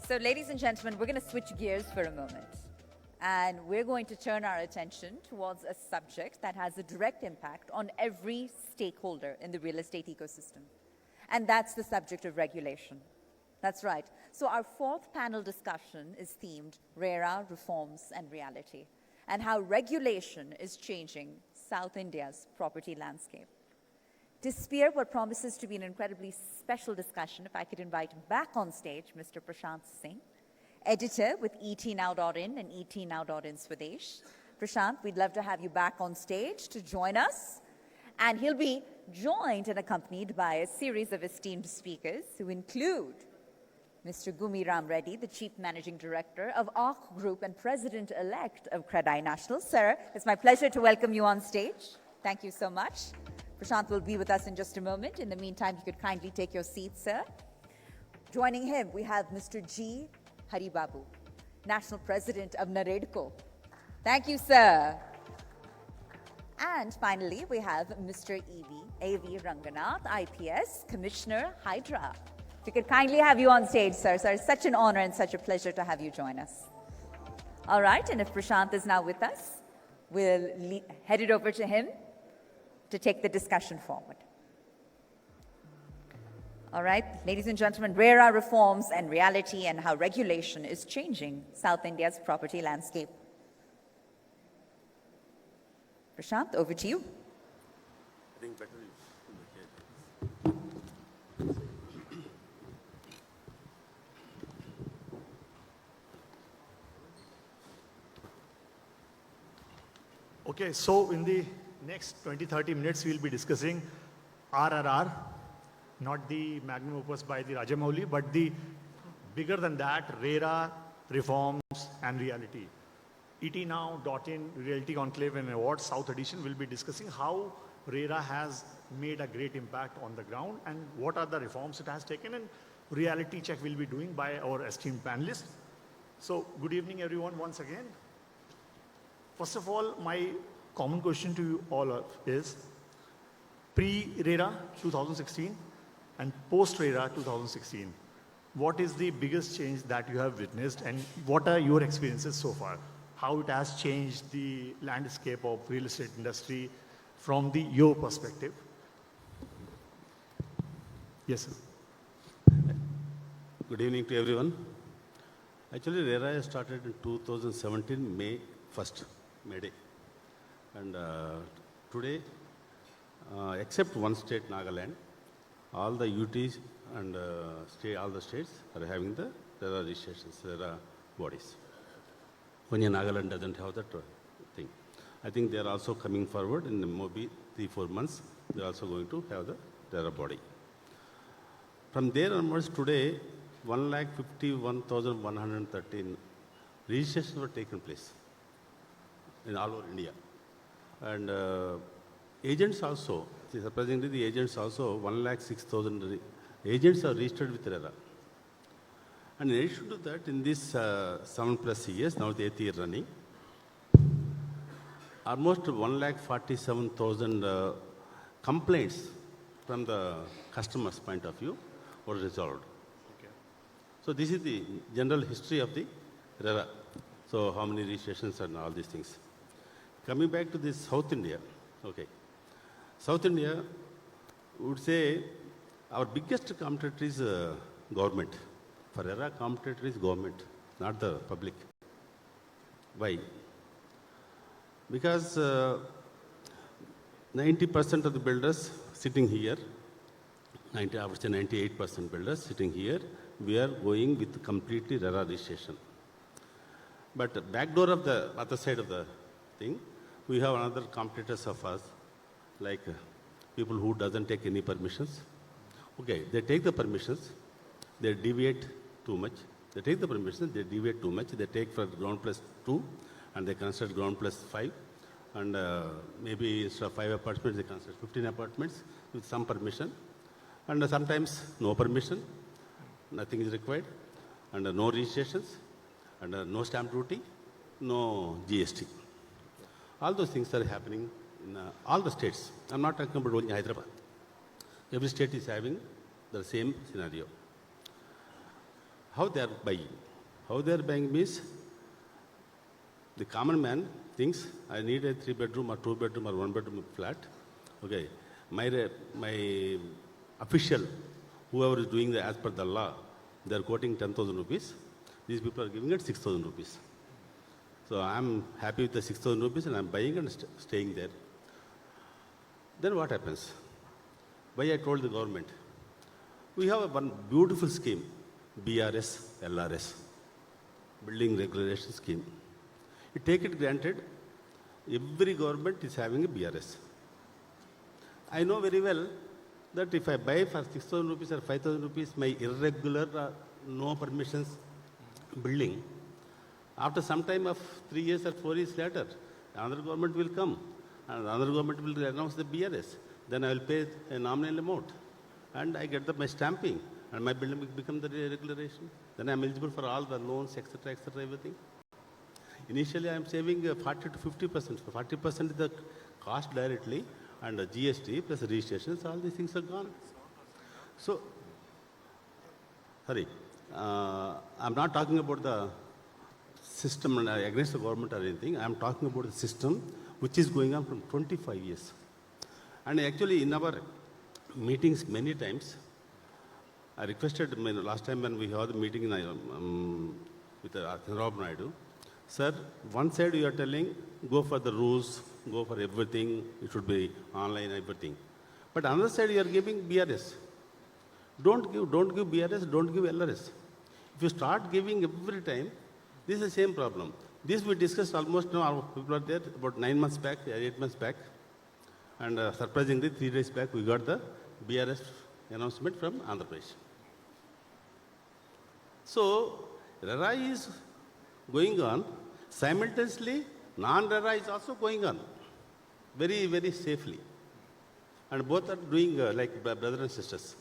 So ladies and gentlemen, we're going to switch gears for a moment. And we're going to turn our attention towards a subject that has a direct impact on every stakeholder in the real estate ecosystem. And that's the subject of regulation. That's right. So our fourth panel discussion is themed RERA, Reforms and Reality, and how regulation is changing South India's property landscape. To spear what promises to be an incredibly special discussion, if I could invite back on stage Mr. Prashant Singh, editor with etnow.in and etnow.in Swadesh. Prashant, we'd love to have you back on stage to join us. And he'll be joined and accompanied by a series of esteemed speakers who include Mr. Gumi Ram Reddy, the Chief Managing Director of ARC Group and President-elect of Credai National. Sir, it's my pleasure to welcome you on stage. Thank you so much. Prashant will be with us in just a moment. In the meantime, you could kindly take your seat, sir. Joining him, we have Mr. G. Haribabu, National President of NAREDCO. Thank you, sir. And finally, we have Mr. A.V. Ranganath, IPS, Commissioner, HYDRA. If we could kindly have you on stage, sir. Sir, it's such an honor and such a pleasure to have you join us. All right, and if Prashant is now with us, we'll head it over to him to take the discussion forward. All right, ladies and gentlemen, RERA, Reforms and Reality, and how regulation is changing South India's property landscape. Prashant, over to you. I think better Okay, so in the next 20-30 minutes, we'll be discussing RRR, not the magnum opus by the Rajamouli, but the bigger than that, RERA, Reforms and Reality. etnow.in Reality Conclave and Awards South Edition will be discussing how RERA has made a great impact on the ground and what are the reforms it has taken, and reality check will be doing by our esteemed panelists. So good evening everyone once again. First of all, my common question to you all is, pre-RERA 2016 and post-RERA 2016, what is the biggest change that you have witnessed and what are your experiences so far? How it has changed the landscape of real estate industry from your perspective? Yes, sir. Good evening to everyone. Actually, RERA started in 2017, May 1st, May Day. And today, except one state, Nagaland, all the UTs and all the states are having the RERA registrations, RERA bodies. Only Nagaland doesn't have that thing. I think they are also coming forward in maybe 3-4 months. They are also going to have the RERA body. From there onwards, today, 151,113 registrations were taken place in all over India. And agents also, surprisingly, the agents also, 106,000 agents are registered with RERA. And in addition to that, in this 7+ years, now the 8th year running, almost 147,000 complaints from the customer's point of view were resolved. Okay. So this is the general history of the RERA. So how many registrations and all these things. Coming back to this South India, okay. South India, would say our biggest competitor is government. For RERA, competitor is government, not the public. Why? Because 90% of the builders sitting here, I would say 98% builders sitting here, we are going with completely RERA registration. But the back door of the other side of the thing, we have another competitors of us, like people who doesn't take any permissions. Okay, they take the permissions, they deviate too much. They take the permissions, they deviate too much. They take for ground +2 and they construct ground +5. And maybe instead of 5 apartments, they construct 15 apartments with some permission. And sometimes no permission, nothing is required. And no registrations, and no stamp duty, no GST. All those things are happening in all the states. I'm not talking about only Hyderabad. Every state is having the same scenario. how they are buying. How they are buying means the common man thinks I need a 3-bedroom or 2-bedroom or 1-bedroom flat. Okay, my official, whoever is doing the as per the law, they are quoting 10,000 rupees. These people are giving it 6,000 rupees. So I'm happy with the 6,000 rupees and I'm buying and staying there. Then what happens? Why I told the government, we have one beautiful scheme, BRS, LRS, Building Regulation Scheme. You take it granted, every government is having a BRS. I know very well that if I buy for 6,000 rupees or 5,000 rupees, my irregular, no permissions building, after some time of 3 years or 4 years later, another government will come and another government will announce the BRS. Then I will pay a nominal amount and I get my stamping and my building will become the regulation. Then I am eligible for all the loans, etc., everything. Initially, I am saving 40 to 50%. 40% is the cost directly and GST plus registrations, all these things are gone. So, sorry, I'm not talking about the system and against the government or anything. I'm talking about the system which is going on from 25 years. And actually, in our meetings many times, I requested, last time when we had the meeting with Hyderabad Naidu, sir, one side you are telling, go for the rules, go for everything, it should be online, everything. But another side you are giving BRS. Don't give BRS, don't give LRS. If you start giving every time, this is the same problem. This we discussed almost now, our people are there about 9 months back, 8 months back. And surprisingly, 3 days back, we got the BRS announcement from Andhra Pradesh. So, RERA is going on. Simultaneously, non-RERA is also going on very, very safely. And both are doing like brothers and sisters.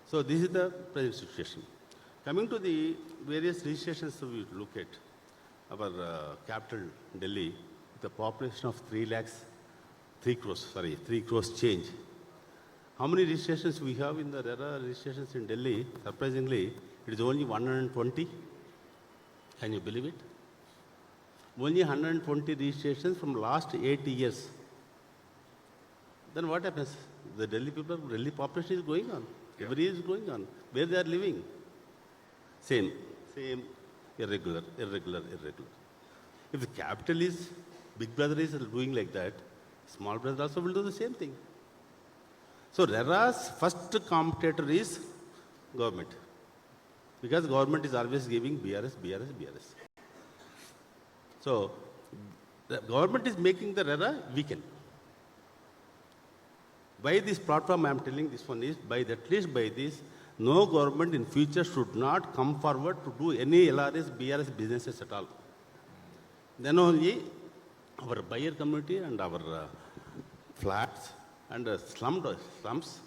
So, this is the present situation. Coming to the various registrations we look at, our capital, Delhi, with a population of 3 crores change. How many registrations we have in the RERA registrations in Delhi? Surprisingly, it is only 120. Can you believe it? Only 120 registrations from last 8 years. Then what happens? The Delhi population is going on. Every year is going on. Where they are living? Same, irregular. If the capital is, big brother is doing like that, small brother also will do the same thing. So RERA's first competitor is government. Because government is always giving BRS. So the government is making the RERA weaken. Why this platform I am telling this one is, at least by this, no government in future should not come forward to do any LRS, BRS businesses at all. Then only our buyer community and our flats and slums.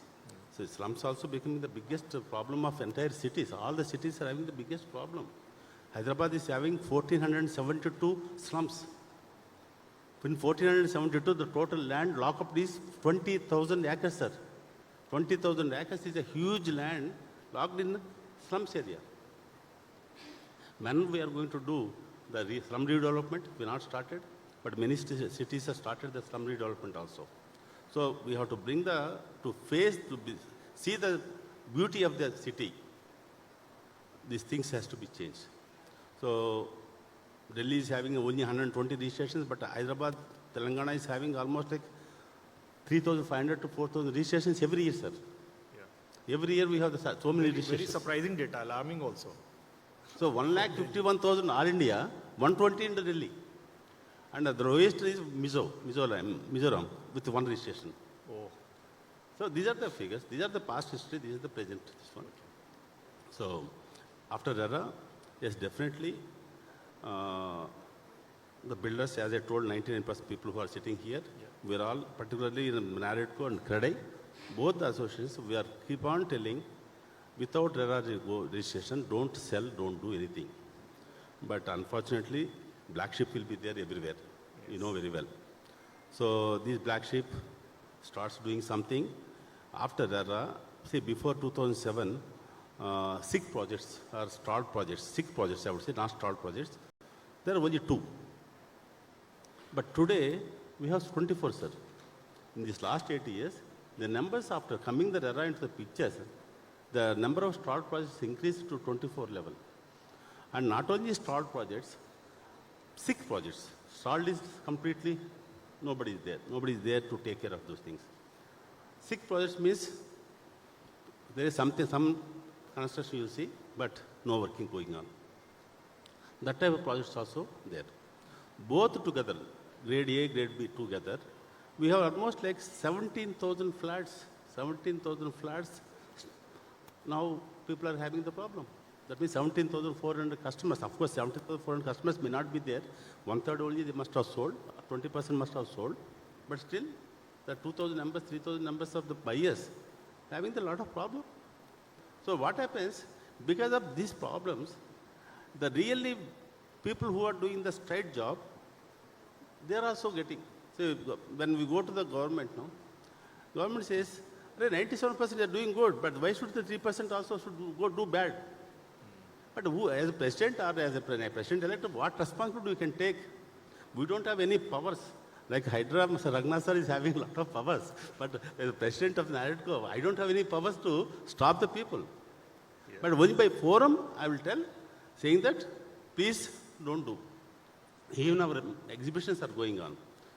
So slums also becoming the biggest problem of entire cities. All the cities are having the biggest problem. Hyderabad is having 1,472 slums. In 1,472, the total land lockup is 20,000 acres, sir. 20,000 acres is a huge land locked in the slums area. When we are going to do the slum redevelopment, we not started, but many cities have started the slum redevelopment also. So we have to bring see the beauty of the city. These things has to be changed. So Delhi is having only 120 registrations, but Hyderabad, Telangana is having almost like 3,500 to 4,000 registrations every year, sir. Yeah. Every year we have so many registrations. Very surprising data, alarming also. So 1,51,000 all India, 120 in Delhi. And the lowest is Mizoram with 1 registration. Oh. So these are the figures. These are the past history. This is the present. This one. So after RERA, yes, definitely. The builders, as I told, 99% people who are sitting here, we are all, particularly in Naredco and Kradai, both the associations, we are keep on telling, without RERA registration, don't sell, don't do anything. But unfortunately, black sheep will be there everywhere. Yes. You know very well. So these black sheep starts doing something. After RERA, see, before 2007, six projects or stalled projects, six projects I would say, not stalled projects. There are only two. But today, we have 24, sir. In these last 8 years, the numbers after coming the RERA into the picture, sir, the number of stalled projects increased to 24 level. And not only stalled projects, 6 projects. Stalled is completely, nobody is there. Nobody is there to take care of those things. 6 projects means there is something, some construction you see, but no working going on. That type of projects also there. Both together, grade A, grade B together, we have almost like 17,000 flats. 17,000 flats. Now people are having the problem. That means 17,400 customers. Of course, 17,400 customers may not be there. 1/3 only they must have sold. 20% must have sold. But still, the 2,000 numbers, 3,000 numbers of the buyers having a lot of problem. So what happens? Because of these problems, the really people who are doing the straight job, they are also getting. So when we go to the government now, government says, 97% are doing good, but why should the 3% also should go do bad? But who, as a president or as a president-elect, what responsibility we can take? We don't have any powers. Like HYDRA, Mr. Raghunath sir is having a lot of powers. But as a president of the NAREDCO, I don't have any powers to stop the people. Yeah. But only by forum, I will tell, saying that, please don't do. Even our exhibitions are going on.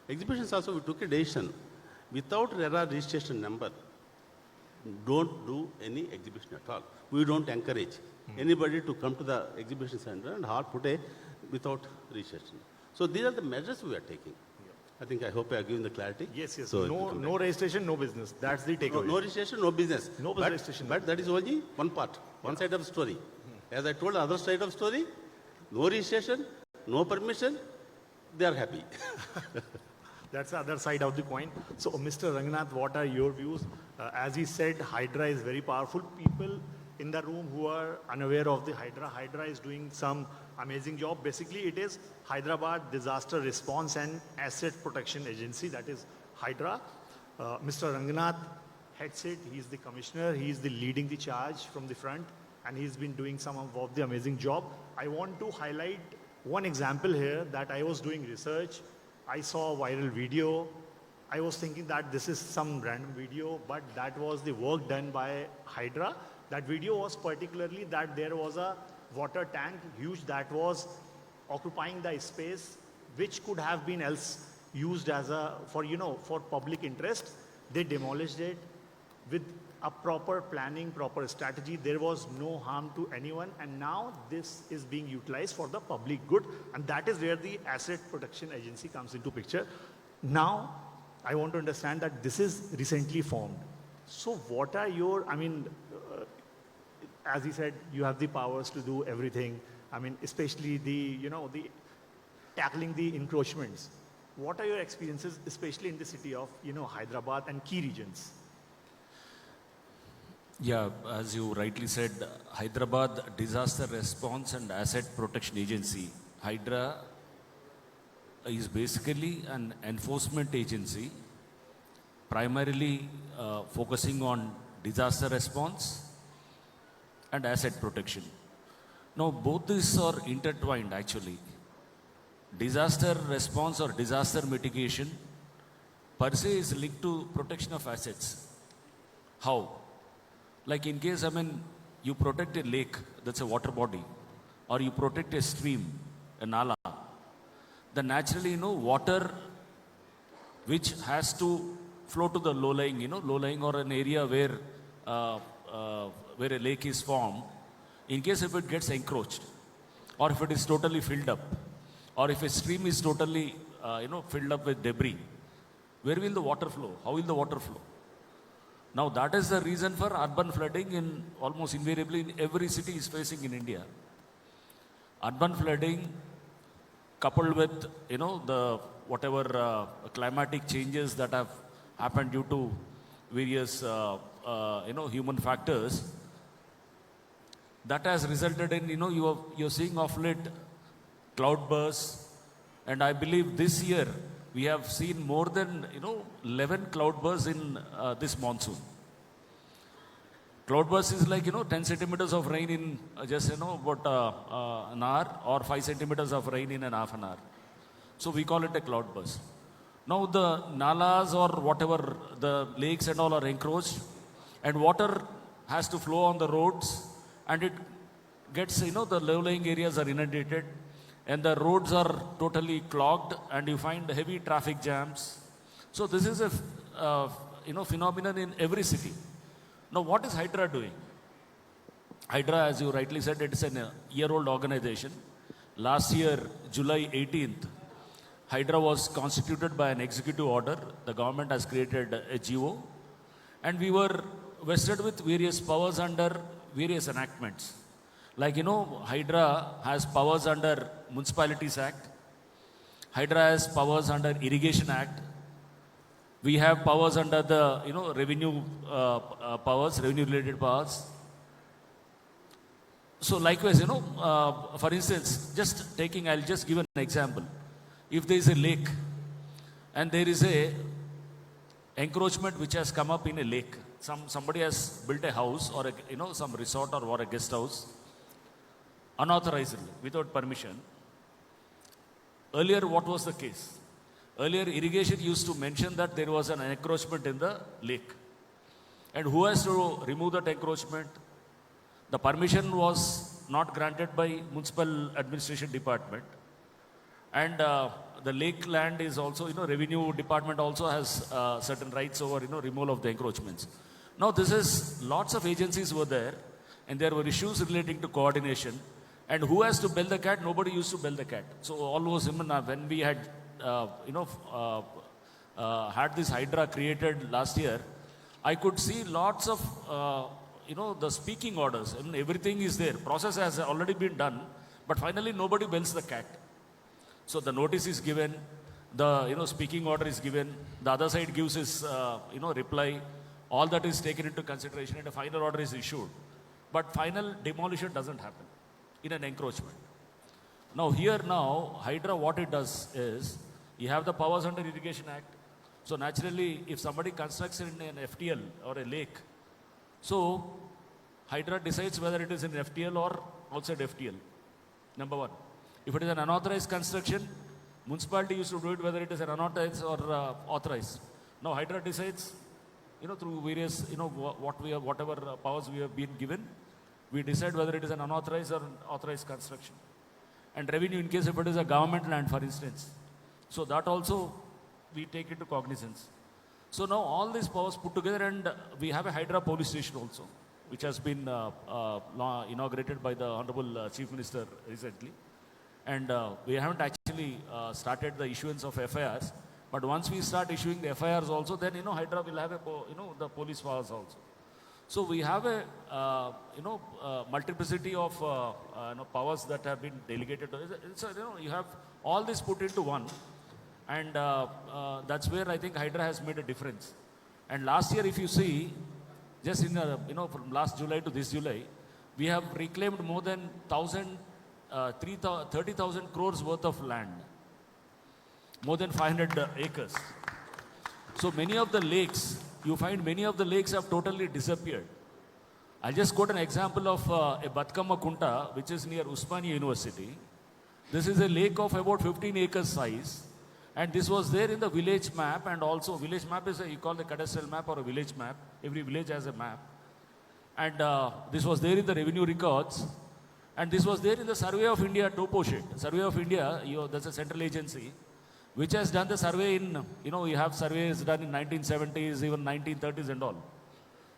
Exhibitions also, we took a decision. Without RERA registration number, don't do any exhibition at all. We don't encourage anybody to come to the exhibition center and put a without registration. So these are the measures we are taking. I hope I have given the clarity. Yes, yes. So No registration, no business. That's the takeaway. No registration, no business. No registration. But that is only one part, one side of the story. As I told, the other side of the story, no registration, no permission, they are happy. That's the other side of the coin. So, Mr. Rangnath, what are your views? As he said, HYDRA is very powerful. People in the room who are unaware of the HYDRA is doing some amazing job. Basically, it is Hyderabad Disaster Response and Asset Protection Agency, that is HYDRA. Mr. Rangnath heads it. He is the commissioner. He is leading the charge from the front, and he's been doing some of the amazing job. I want to highlight one example here that I was doing research. I saw a viral video. I was thinking that this is some random video, but that was the work done by HYDRA. That video was particularly that there was a water tank, huge, that was occupying the space, which could have been else used as for public interest. They demolished it with a proper planning, proper strategy. There was no harm to anyone, and now this is being utilized for the public good, and that is where the Asset Protection Agency comes into picture. Now, I want to understand that this is recently formed. So what are your, as he said, you have the powers to do everything. Especially the tackling the encroachments. What are your experiences, especially in the city of, Hyderabad and key regions? Yeah, as you rightly said, Hyderabad Disaster Response and Asset Protection Agency, HYDRA, is basically an enforcement agency, primarily focusing on disaster response and asset protection. Now, both these are intertwined actually. Disaster response or disaster mitigation per se is linked to protection of assets. How? Like in case, you protect a lake, that's a water body, or you protect a stream, a nala, then naturally, water which has to flow to the low-lying or an area where a lake is formed, in case if it gets encroached, or if it is totally filled up, or if a stream is totally, filled up with debris, where will the water flow? How will the water flow? Now that is the reason for urban flooding in almost invariably in every city is facing in India. Urban flooding coupled with, the whatever climatic changes that have happened due to various, human factors, that has resulted in, you're seeing of late cloudbursts, and I believe this year we have seen more than 11 cloudbursts in this monsoon. Cloudburst is like, 10 centimeters of rain in just, about an hour, or 5 centimeters of rain in an half an hour. So we call it a cloudburst. Now the nalas or whatever, the lakes and all are encroached, and water has to flow on the roads, and it gets, the low-lying areas are inundated, and the roads are totally clogged, and you find heavy traffic jams. So this is a, phenomenon in every city. Now what is HYDRA doing? HYDRA, as you rightly said, it's a year-old organization. Last year, July 18th, HYDRA was constituted by an executive order. The government has created a GO, and we were vested with various powers under various enactments. Like, HYDRA has powers under Municipalities Act. HYDRA has powers under Irrigation Act. We have powers under the, revenue powers, revenue-related powers. So likewise, for instance, I'll just give an example. If there is a lake and there is a encroachment which has come up in a lake, somebody has built a house or some resort or a guest house unauthorizedly, without permission. Earlier, what was the case? Earlier, irrigation used to mention that there was an encroachment in the lake. And who has to remove that encroachment? The permission was not granted by Municipal Administration Department. And the lake land is also, Revenue Department also has certain rights over, removal of the encroachments. Now, this is, lots of agencies were there, and there were issues relating to coordination. And who has to bell the cat? Nobody used to bell the cat. So all those women, when we had, had this HYDRA created last year, I could see lots of, the speaking orders. I mean, everything is there. Process has already been done, but finally nobody bells the cat. So the notice is given, the, speaking order is given, the other side gives his, reply. All that is taken into consideration, and a final order is issued. But final demolition doesn't happen in an encroachment. Now HYDRA, what it does is, you have the powers under Irrigation Act. So naturally, if somebody constructs in an FTL or a lake, so HYDRA decides whether it is in FTL or outside FTL, number one. If it is an unauthorized construction, municipality used to do it whether it is an unauthorized or authorized. Now HYDRA decides, through various, whatever powers we have been given, we decide whether it is an unauthorized or an authorized construction. And revenue, in case if it is a government land, for instance. So that also we take into cognizance. So now all these powers put together, and we have a HYDRA police station also, which has been inaugurated by the Honorable Chief Minister recently. And we haven't actually started the issuance of FIRs, but once we start issuing the FIRs also, then HYDRA will have the police powers also. So we have a multiplicity of powers that have been delegated. So you have all this put into one, and that's where I think HYDRA has made a difference. And last year, if you see, just in from last July to this July, we have reclaimed more than 30,000 crores worth of land, more than 500 acres. So many of the lakes, you find many of the lakes have totally disappeared. I'll just quote an example of a Batkama Kunta, which is near Usmania University. This is a lake of about 15 acres size, and this was there in the village map, and also village map is you call the cadastral map or a village map. Every village has a map. And this was there in the revenue records. And this was there in the Survey of India topo sheet. Survey of India, that's a central agency, which has done the survey in, you have surveys done in 1970s, even 1930s and all.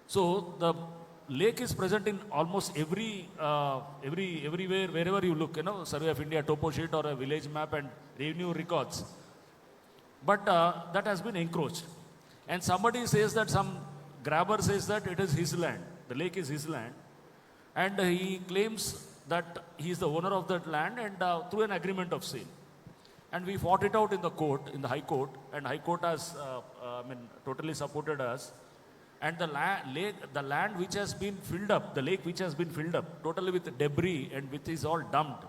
So the lake is present in almost everywhere, wherever you look, Survey of India topo sheet or a village map and revenue records. But that has been encroached. And somebody says that, some grabber says that it is his land. The lake is his land. And he claims that he is the owner of that land, and through an agreement of sale. And we fought it out in the court, in the High Court, and High Court has totally supported us. And the land which has been filled up, the lake which has been filled up totally with debris and which is all dumped,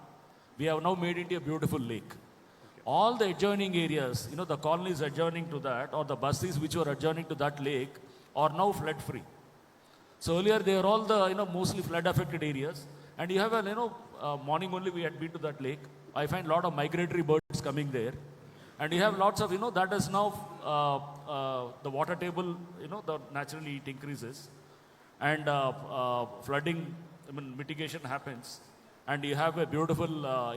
we have now made into a beautiful lake. Okay. All the adjoining areas, the colonies adjoining to that, or the bastis which were adjoining to that lake, are now flood free. So earlier they are all the, mostly flood affected areas. And you have a, morning only we had been to that lake. I find a lot of migratory birds coming there. And you have lots of, that is now the water table, naturally it increases. And flooding, mitigation happens. And you have a beautiful,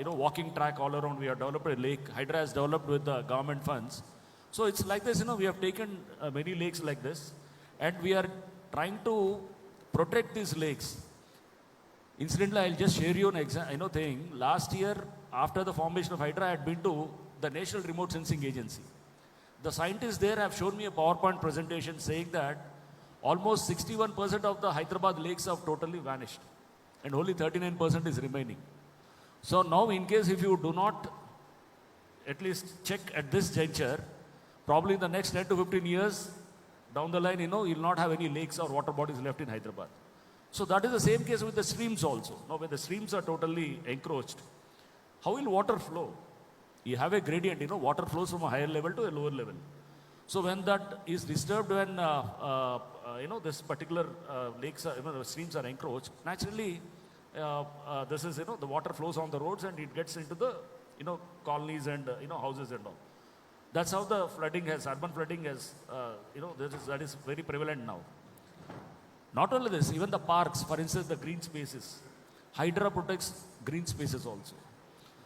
walking track all around. We have developed a lake. HYDRA has developed with the government funds. So it's like this, we have taken many lakes like this. And we are trying to protect these lakes. Incidentally, I'll just share you an thing. Last year, after the formation of HYDRA, I had been to the National Remote Sensing Agency. The scientists there have shown me a PowerPoint presentation saying that almost 61% of the Hyderabad lakes have totally vanished. And only 39% is remaining. So now, in case if you do not at least check at this juncture, probably in the next 10 to 15 years, down the line, you'll not have any lakes or water bodies left in Hyderabad. So that is the same case with the streams also. Now when the streams are totally encroached, how will water flow? You have a gradient, water flows from a higher level to a lower level. So when that is disturbed, when, this particular lakes, streams are encroached, naturally, this is, the water flows on the roads and it gets into the, colonies and, houses and all. That's how the flooding has, urban flooding has, that is very prevalent now. Not only this, even the parks, for instance, the green spaces. HYDRA protects green spaces also.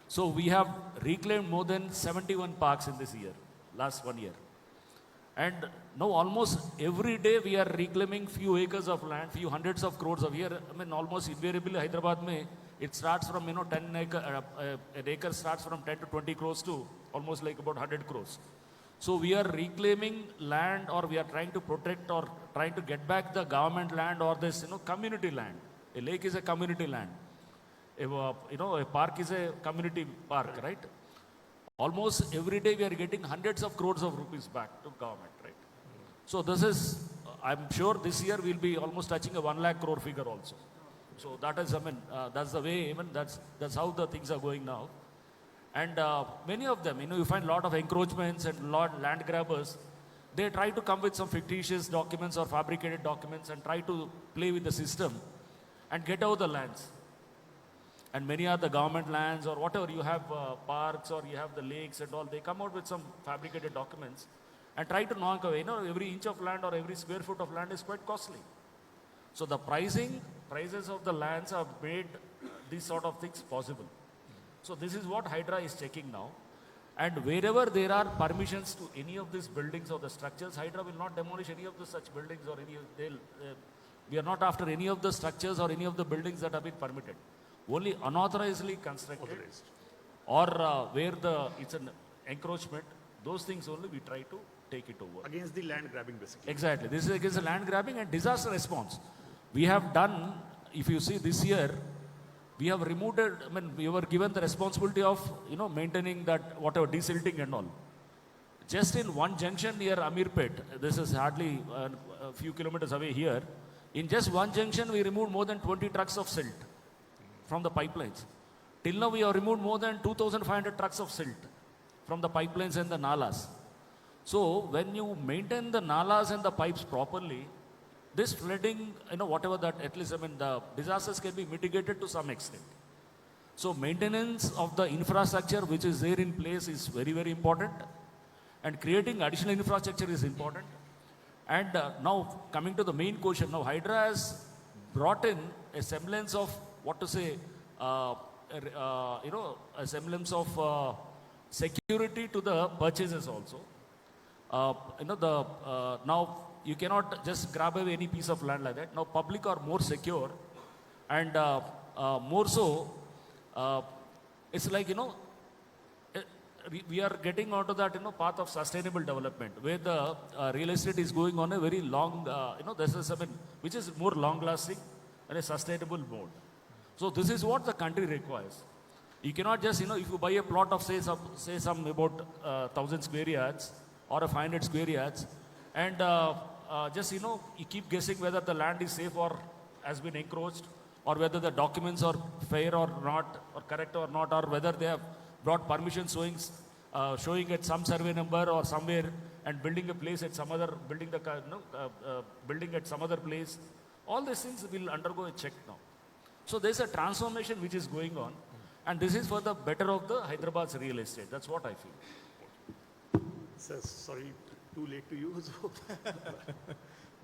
So we have reclaimed more than 71 parks in this year, last 1 year. And now almost every day we are reclaiming few acres of land, few hundreds of crores of year. Almost invariably Hyderabad it starts from, 10 acre, an acre starts from 10 to 20 crores to almost like about 100 crores. So we are reclaiming land, or we are trying to protect or trying to get back the government land or this, community land. A lake is a community land. A park is a community park, right? Almost every day we are getting hundreds of crores of rupees back to government, right? So this is, I'm sure this year we'll be almost touching a 1 lakh crore figure also. So that is, that's the way, that's how the things are going now. And many of them, you find a lot of encroachments and land grabbers. They try to come with some fictitious documents or fabricated documents and try to play with the system and get out the lands. And many are the government lands or whatever, you have parks or you have the lakes and all, they come out with some fabricated documents and try to knock away. Every inch of land or every square foot of land is quite costly. So the prices of the lands have made these sort of things possible. So this is what HYDRA is checking now. And wherever there are permissions to any of these buildings or the structures, HYDRA will not demolish any of the such buildings or we are not after any of the structures or any of the buildings that have been permitted. Only unauthorizedly constructed or where it's an encroachment, those things only we try to take it over. Against the land grabbing, basically. Exactly. This is against the land grabbing and disaster response. We have done, if you see this year, we have removed it, we were given the responsibility of, maintaining that whatever, desilting and all. Just in one junction near Amirpet, this is hardly a few kilometers away here, in just one junction we removed more than 20 trucks of silt from the pipelines. Till now we have removed more than 2,500 trucks of silt from the pipelines and the nalas. So when you maintain the nalas and the pipes properly, this flooding, whatever that, at least, the disasters can be mitigated to some extent. So maintenance of the infrastructure which is there in place is very, very important. And creating additional infrastructure is important. And now coming to the main question, now HYDRA has brought in a semblance of, a semblance of security to the purchases also. Now you cannot just grab away any piece of land like that. Now public are more secure and more so, it's like, we are getting onto that, path of sustainable development where the real estate is going on a very long, which is more long lasting and a sustainable mode. So this is what the country requires. You cannot just, if you buy a plot of say some about 1,000 square yards or a 500 square yards and just, you keep guessing whether the land is safe or has been encroached or whether the documents are fair or not or correct or not, or whether they have brought permission showing at some survey number or somewhere and building a place at some other, building at some other place. All these things will undergo a check now. So there's a transformation which is going on, and this is for the better of the Hyderabad's real estate. That's what I feel. Sir, sorry, too late to you. So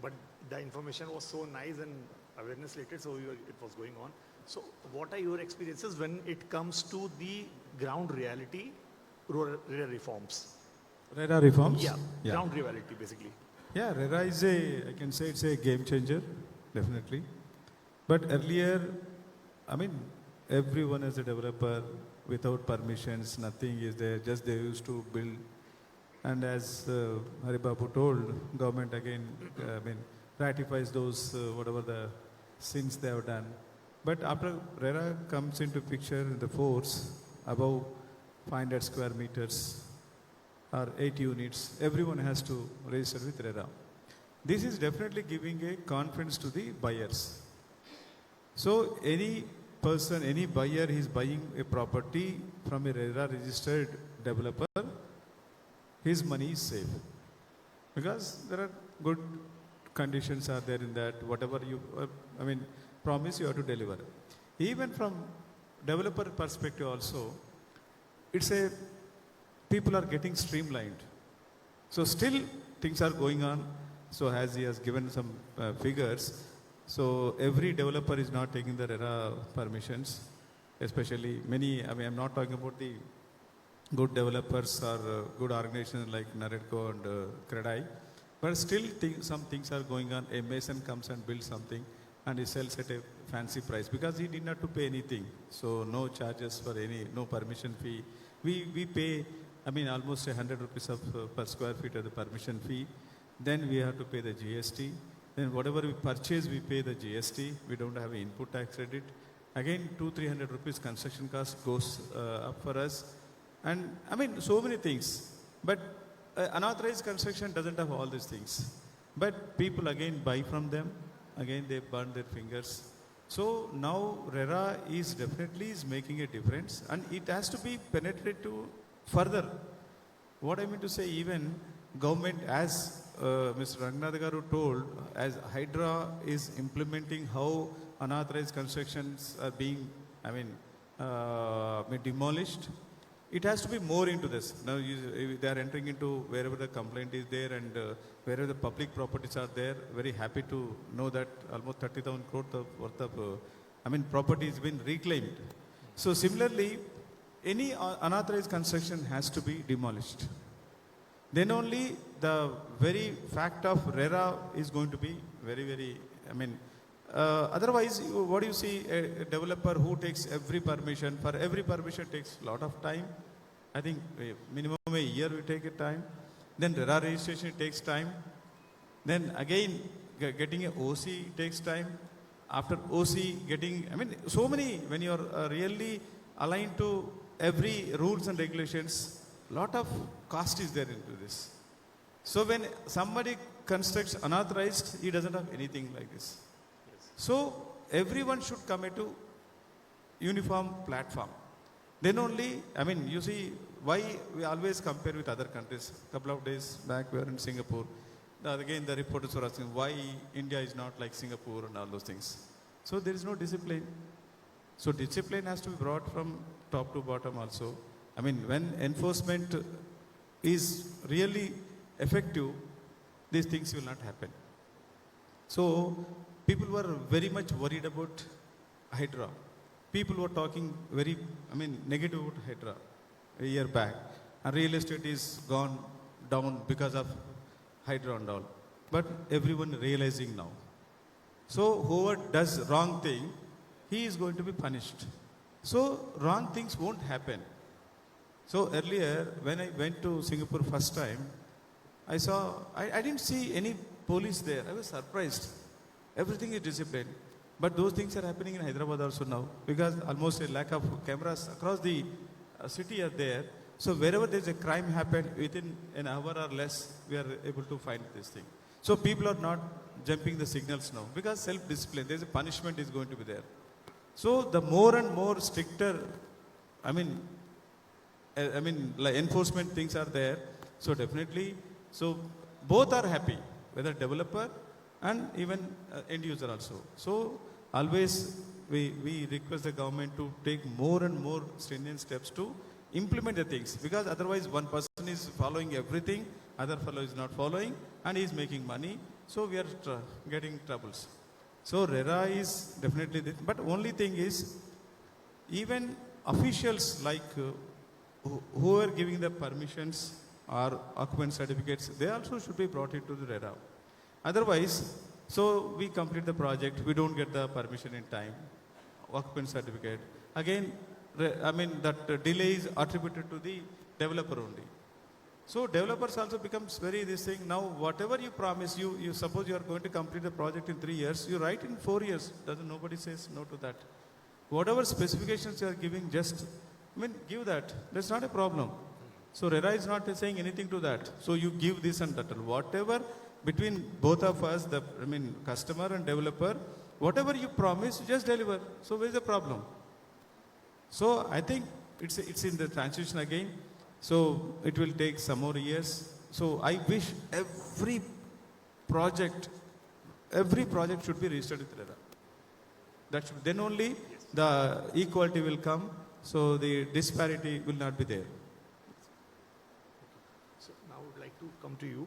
but the information was so nice and awareness related, so it was going on. So what are your experiences when it comes to the ground reality, RERA reforms? RERA reforms? Yeah, ground reality basically. Yeah, RERA is I can say it's a game changer, definitely. But earlier, I mean, everyone as a developer, without permissions, nothing is there, just they used to build. And as Haribabu told, government again, ratifies those, whatever the sins they have done. But after RERA comes into picture, the force above 500 square meters or 8 units, everyone has to register with RERA. This is definitely giving a confidence to the buyers. So any person, any buyer is buying a property from a RERA registered developer, his money is safe. Because there are good conditions are there in that, whatever you, promise you have to deliver. Even from developer perspective also, it's a, people are getting streamlined. So still things are going on. So as he has given some figures, so every developer is not taking the RERA permissions, especially many, I'm not talking about the good developers or good organizations like Naredco and Credai, but still some things are going on. A mason comes and builds something and he sells at a fancy price because he did not to pay anything. So no charges for any, no permission fee. We pay, almost 100 rupees of, per square feet of the permission fee. Then we have to pay the GST. Then whatever we purchase, we pay the GST. We don't have an input tax credit. Again, 200-300 rupees construction cost goes up for us. And so many things. But unauthorized construction doesn't have all these things. But people again buy from them. Again, they burn their fingers. So now RERA is definitely making a difference. And it has to be penetrated to further. What I mean to say, even government, as Mr. Rangnath Garu told, as HYDRA is implementing how unauthorized constructions are being, demolished, it has to be more into this. Now they are entering into wherever the complaint is there and wherever the public properties are there. Very happy to know that almost 30,000 crore worth of, property has been reclaimed. So similarly, any unauthorized construction has to be demolished. Then only the very fact of RERA is going to be very, very, otherwise, what do you see, a developer who takes every permission, for every permission takes a lot of time. I think minimum a year we take a time. Then RERA registration takes time. Then again, getting an OC takes time. After OC, getting, so many, when you're really aligned to every rules and regulations, lot of cost is there into this. So when somebody constructs unauthorized, he doesn't have anything like this. Yes. So everyone should come into uniform platform. Then only, you see, why we always compare with other countries. A couple of days back, we were in Singapore. Again, the reporters were asking why India is not like Singapore and all those things. So there is no discipline. So discipline has to be brought from top to bottom also. When enforcement is really effective, these things will not happen. So people were very much worried about HYDRA. People were talking very, negative about HYDRA a year back. And real estate is gone down because of HYDRA and all. But everyone realizing now. So whoever does wrong thing, he is going to be punished. So wrong things won't happen. So earlier, when I went to Singapore first time, I didn't see any police there. I was surprised. Everything is disciplined. But those things are happening in Hyderabad also now, because almost a lack of cameras across the city are there. So wherever there's a crime happened, within an hour or less, we are able to find this thing. So people are not jumping the signals now, because self-discipline, there's a punishment is going to be there. So the more and more stricter, like enforcement things are there. So definitely, so both are happy, whether developer and even end user also. So always we request the government to take more and more stringent steps to implement the things, because otherwise one person is following everything, other fellow is not following, and he is making money. So we are getting troubles. So RERA is definitely this, but only thing is, even officials like who are giving the permissions or occupant certificates, they also should be brought into the RERA. Otherwise, so we complete the project, we don't get the permission in time, occupant certificate. Again, that delay is attributed to the developer only. So developers also becomes very this thing. Now, whatever you promise, you suppose you are going to complete the project in 3 years, you write in 4 years. Nobody says no to that. Whatever specifications you are giving, just, give that. That's not a problem. So RERA is not saying anything to that. So you give this and that. Whatever between both of us, customer and developer, whatever you promise, just deliver. So where is the problem? So I think it's in the transition again. So it will take some more years. So I wish every project should be registered with RERA. Then only the equality will come. So the disparity will not be there. So now I would like to come to you.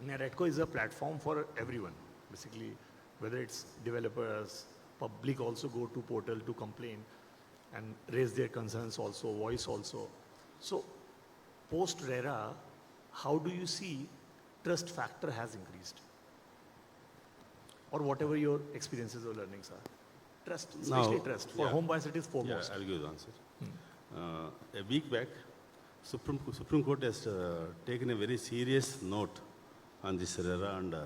NAREDCO is a platform for everyone, basically, whether it's developers, public also go to portal to complain and raise their concerns also, voice also. So post RERA, how do you see trust factor has increased? Or whatever your experiences or learnings are. Trust, especially trust. For home buyers, it is foremost. Yeah, I'll give the answer. A week back, Supreme Court has taken a very serious note on this RERA and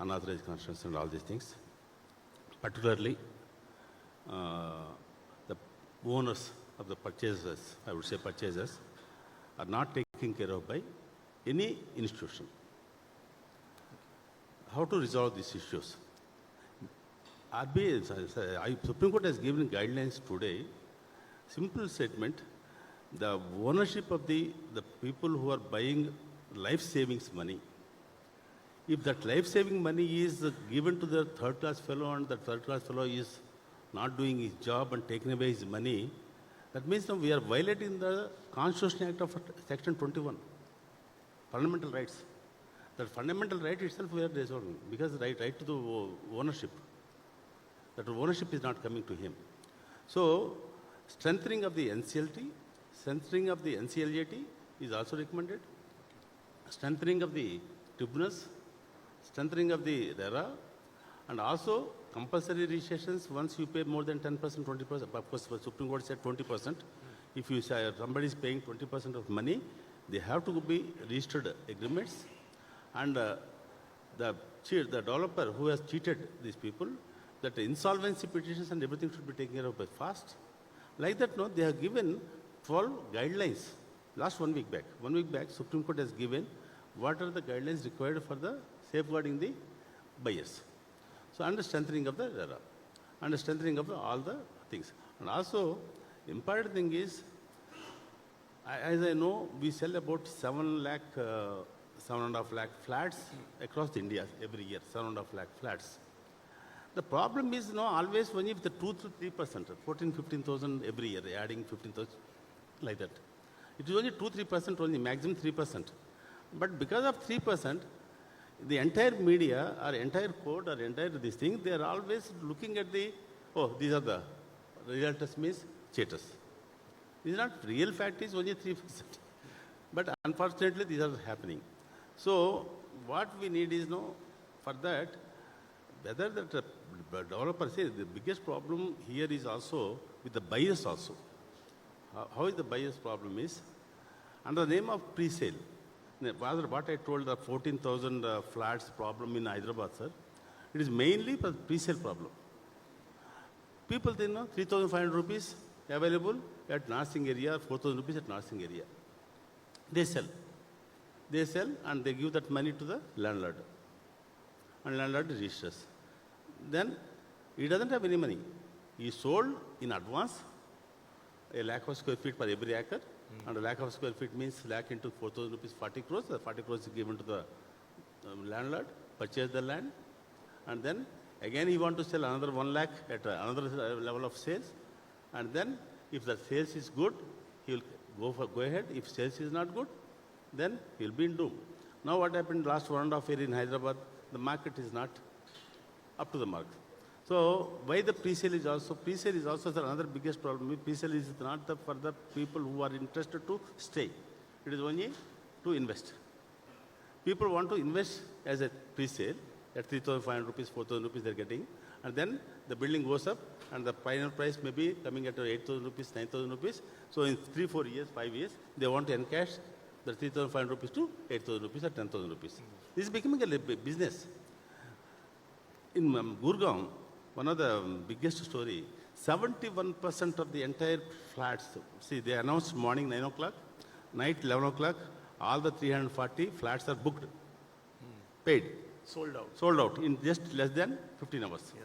unauthorized construction and all these things. Particularly, the owners of the purchasers, I would say purchasers, are not taken care of by any institution. How to resolve these issues? Supreme Court has given guidelines today. Simple statement: the ownership of the people who are buying life savings money. If that life saving money is given to the third class fellow and the third class fellow is not doing his job and taking away his money, that means now we are violating the Constitution Act of Section 21, fundamental rights. That fundamental right itself we are resolving, because right to the ownership. That ownership is not coming to him. So, strengthening of the NCLT, strengthening of the NCLAT is also recommended. Strengthening of the tribunals, strengthening of the RERA, and also compulsory registrations once you pay more than 10%, 20%. Of course, the Supreme Court said 20%. If you say somebody is paying 20% of money, they have to be registered agreements. And the developer who has cheated these people, that insolvency petitions and everything should be taken care of by fast. Like that, no, they have given 12 guidelines. Last 1 week back. 1 week back, Supreme Court has given what are the guidelines required for the safeguarding the buyers. So, under strengthening of the RERA, under strengthening of all the things. And also, important thing is, as I know, we sell about 7.5 lakh flats across India every year, 7.5 lakh flats. The problem is, always only with the 2 to 3%, 14, 15,000 every year, adding 15,000, like that. It is only 2-3%, only maximum 3%. But because of 3%, the entire media or entire code or entire this thing, they are always looking at these are the realtors means cheaters. This is not real fact, is only 3%. But unfortunately, these are happening. So, what we need is, for that, whether the developer says the biggest problem here is also with the buyers also. How is the buyers problem is? Under the name of pre-sale. Rather, what I told, the 14,000 flats problem in Hyderabad, sir, it is mainly for pre-sale problem. People think, 3,500 rupees available at nursing area, 4,000 rupees at nursing area. They sell. They sell and they give that money to the landlord. And landlord registers. Then he doesn't have any money. He sold in advance a lakh of square feet per every acre. And a lakh of square feet means lakh into 4,000 rupees, 40 crores. The 40 crores is given to the landlord. purchase the land, and then again he want to sell another 1 lakh at another level of sales, and then if the sales is good, he will go ahead. If sales is not good, then he will be in doom. Now what happened last 1.5 years in Hyderabad, the market is not up to the mark. So why the pre-sale is also the another biggest problem. Pre-sale is not for the people who are interested to stay. It is only to invest. People want to invest as a pre-sale at 3,500 rupees, 4,000 rupees they're getting, and then the building goes up and the final price may be coming at 8,000 rupees, 9,000 rupees. So in 3, 4 years, 5 years, they want to encash the 3,500 rupees to 8,000 rupees or 10,000 rupees. This is becoming a business. In Gurgaon, one of the biggest story, 71% of the entire flats, see they announced morning 9 o'clock, night 11 o'clock, all the 340 flats are booked, paid. Sold out in just less than 15 hours. Yeah.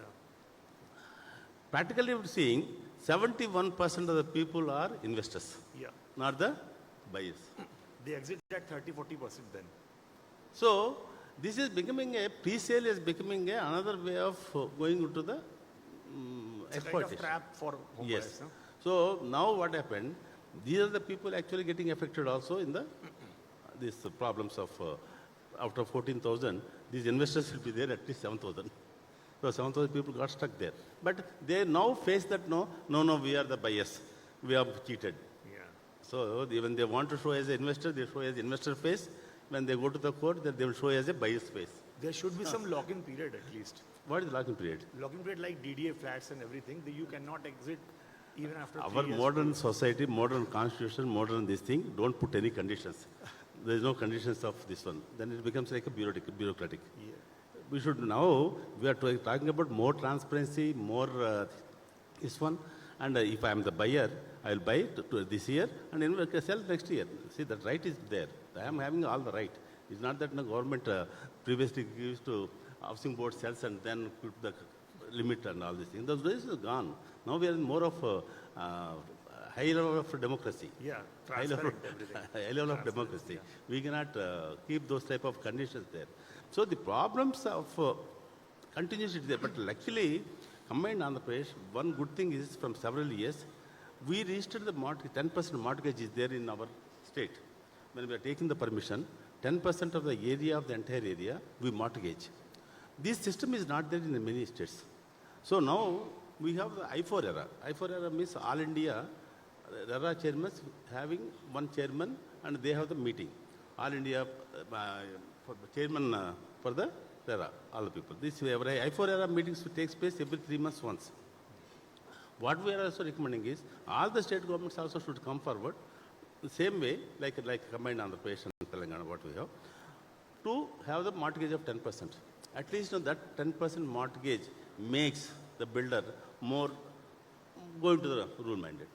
Practically seeing, 71% of the people are investors, Yeah. not the buyers. They exit at 30-40% then. So this is becoming pre-sale is becoming another way of going into the It's a kind exploitation. of trap for home Yes. buyers, no? So now what happened? These are the people actually getting affected also in the these problems of out of 14,000, these investors will be there at least 7,000. So 7,000 people got stuck there. But they now face that no, we are the buyers. We are cheated. Yeah. So when they want to show as an investor, they show as investor face. When they go to the court, they will show as a buyer's face. There should be some lock-in period at least. What is the lock-in period? Lock-in period like DDA flats and everything, you cannot exit even after 3 Our years. modern society, modern constitution, modern this thing, don't put any conditions. There is no conditions of this one. Then it becomes like a bureaucratic. Yeah. We should now, we are talking about more transparency, more this one. And if I am the buyer, I will buy to this year and then sell next year. See, that right is there. I am having all the right. It's not that the government previously gives to housing board sells and then put the limit and all these things. Those days are gone. Now we are in more of high level of democracy. Yeah, High level, transparent everything. high level of democracy. We cannot keep those type of conditions there. So the problems of continues there. But luckily, combined Andhra Pradesh, one good thing is from several years, we registered the 10% mortgage is there in our state. When we are taking the permission, 10% of the area of the entire area, we mortgage. This system is not there in many states. So now we have the I4 era. I4 era means all India RERA chairmen having one chairman and they have the meeting. All India for the chairman for the RERA, all the people. This I4 era meetings takes place every 3 months once. What we are also recommending is all the state governments also should come forward the same way like combined Andhra Pradesh and Telangana what we have to have the mortgage of 10%. At least that 10% mortgage makes the builder more going to the rule minded.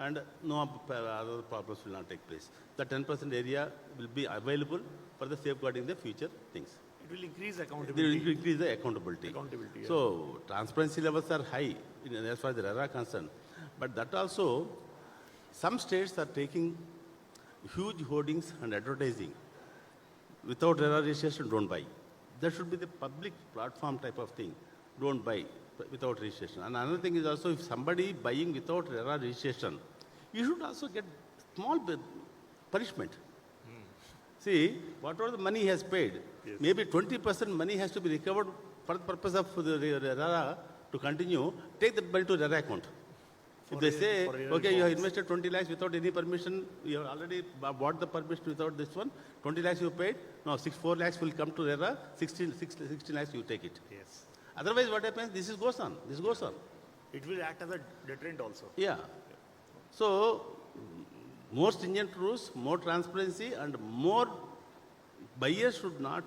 And no other problems will not take place. The 10% area will be available for the safeguarding the future things. It will increase They accountability. will increase the accountability. Yeah. So transparency levels are high as far as the RERA concerned. But that also, some states are taking huge hoardings and advertising. Without RERA registration, don't buy. That should be the public platform type of thing. Don't buy without registration. And another thing is also, if somebody buying without RERA registration, you should also get small punishment. See, whatever the money he has paid, maybe 20% money has to be recovered for the purpose of the RERA to continue. Take that money to RERA account. If they say, okay, you have invested 20 lakhs without any permission, you have already bought the permission without this one, 20 lakhs you paid, now 4 lakhs will come to RERA, 16 lakhs you take it. Yes. Otherwise, what happens? This goes on. It will act as a deterrent also. Yeah. So, more stringent rules, more transparency, and more buyers should not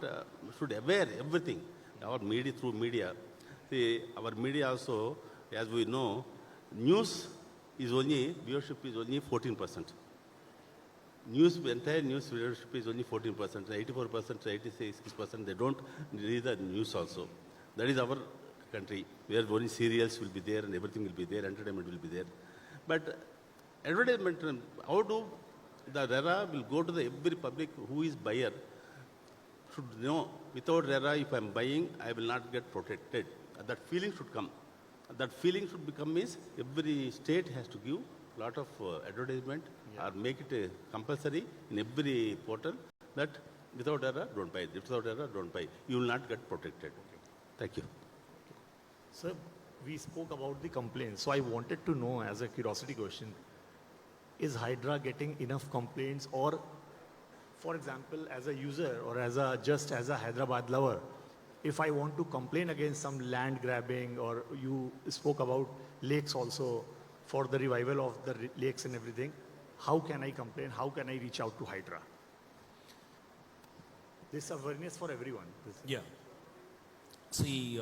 should aware everything. Our media through media. See, our media also, as we know, news is only viewership is only 14%. Entire news viewership is only 14%. 84%, 86%. They don't read the news also. That is our country, where only serials will be there and everything will be there, entertainment will be there. But advertisement, how do the RERA will go to the every public who is buyer should know without RERA, if I'm buying, I will not get protected. That feeling should come. That feeling should become means every state has to give lot of advertisement or make it compulsory in every portal that without RERA, don't buy. Without RERA, don't buy. You will not get protected. Thank you. Sir, we spoke about the complaints. So I wanted to know, as a curiosity question, is HYDRA getting enough complaints? Or, for example, as a user or just as a Hyderabad lover, if I want to complain against some land grabbing, or you spoke about lakes also, for the revival of the lakes and everything, how can I complain? How can I reach out to HYDRA? This awareness for everyone. Yeah. See,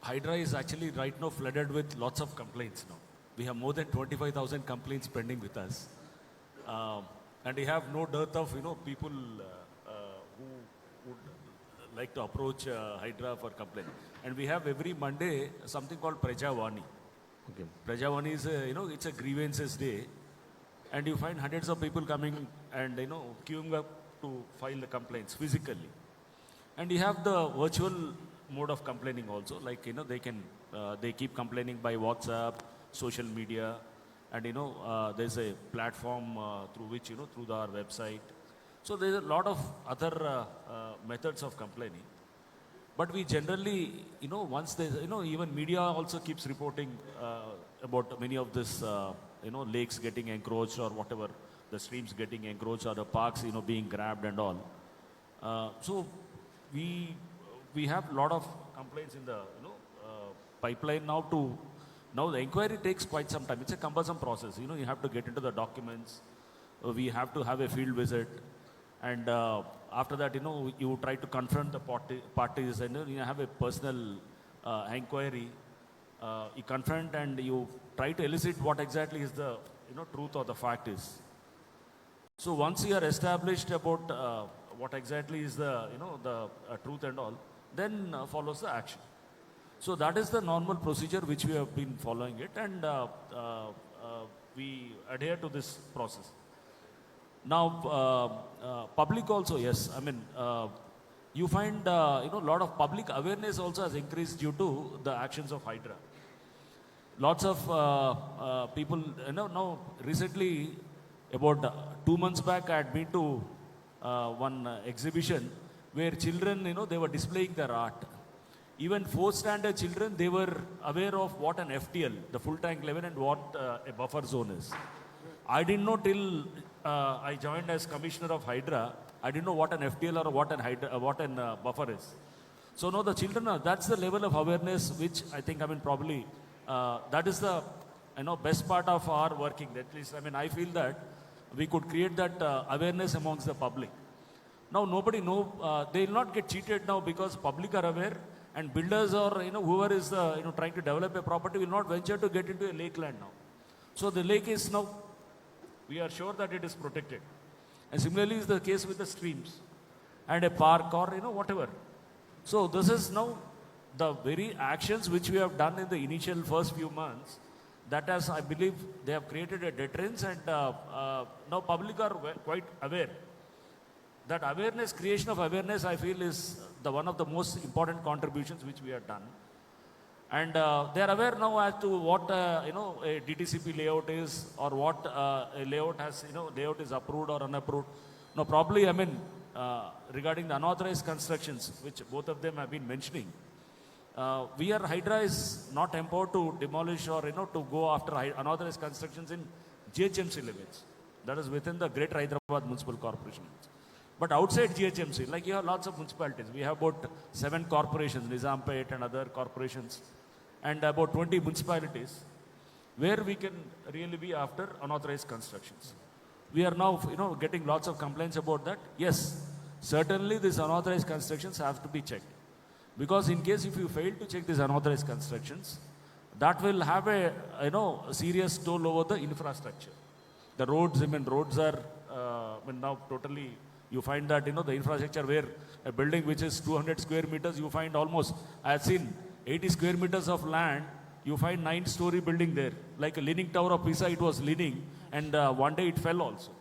HYDRA is actually right now flooded with lots of complaints now. We have more than 25,000 complaints pending with us. And we have no dearth of, people who would like to approach HYDRA for complaint. And we have every Monday something called Prajavani. Okay. Prajavani is, it's a grievances day. And you find hundreds of people coming and, queuing up to file the complaints physically. And you have the virtual mode of complaining also, like, they keep complaining by WhatsApp, social media, and, there's a platform through which, through our website. So there's a lot of other methods of complaining. But we generally, once there's, even media also keeps reporting about many of this, lakes getting encroached or whatever, the streams getting encroached or the parks, being grabbed and all. So we have a lot of complaints in the, pipeline now now the inquiry takes quite some time. It's a cumbersome process. You have to get into the documents. We have to have a field visit. And after that, you try to confront the parties and you have a personal inquiry. You confront and you try to elicit what exactly is the truth or the fact is. So once you are established about what exactly is the the truth and all, then follows the action. So that is the normal procedure which we have been following it, and we adhere to this process. Now, public also, yes. I mean, you find a lot of public awareness also has increased due to the actions of HYDRA. Lots of people, now recently, about 2 months back, I had been to one exhibition where children, they were displaying their art. Even 4th standard children, they were aware of what an FTL, the full tank level, and what a buffer zone is. I didn't know till I joined as commissioner of HYDRA. I didn't know what an FTL or what an buffer is. So now the children that's the level of awareness which I think, probably that is the best part of our working. At least, I feel that we could create that awareness amongst the public. Now nobody they will not get cheated now because public are aware, and builders or whoever is trying to develop a property will not venture to get into a lake land now. So the lake is now, we are sure that it is protected. And similarly is the case with the streams and a park or whatever. So this is now the very actions which we have done in the initial first few months, that has, I believe, they have created a deterrence, and now public are quite aware. That awareness, creation of awareness, I feel is the one of the most important contributions which we have done. And they are aware now as to what a DTCP layout is, or what a layout has, layout is approved or unapproved. Now probably, regarding the unauthorized constructions, which both of them have been mentioning, HYDRA is not empowered to demolish or to go after unauthorized constructions in GHMC limits. That is within the Greater Hyderabad Municipal Corporation. But outside GHMC, like you have lots of municipalities. We have about 7 corporations, Nizampet and other corporations, and about 20 municipalities where we can really be after unauthorized constructions. We are now, getting lots of complaints about that. Yes, certainly these unauthorized constructions have to be checked. Because in case if you fail to check these unauthorized constructions, that will have a, serious toll over the infrastructure. The roads, roads are, now totally, you find that, the infrastructure where a building which is 200 square meters, you find almost, I have seen 80 square meters of land, you find 9-story building there. Like a leaning tower of Pisa, it was leaning, and one day it fell also.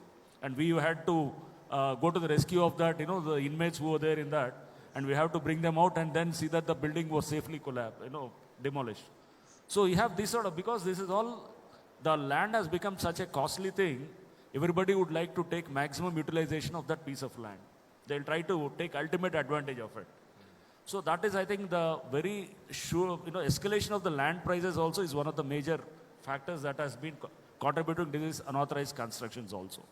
And we had to go to the rescue of that, the inmates who were there in that, and we have to bring them out and then see that the building was safely demolished. So you have this sort of, because this is all, the land has become such a costly thing, everybody would like to take maximum utilization of that piece of land. They'll try to take ultimate advantage of it. So that is, I think, the very sure, escalation of the land prices also is one of the major factors that has been contributing to these unauthorized constructions also.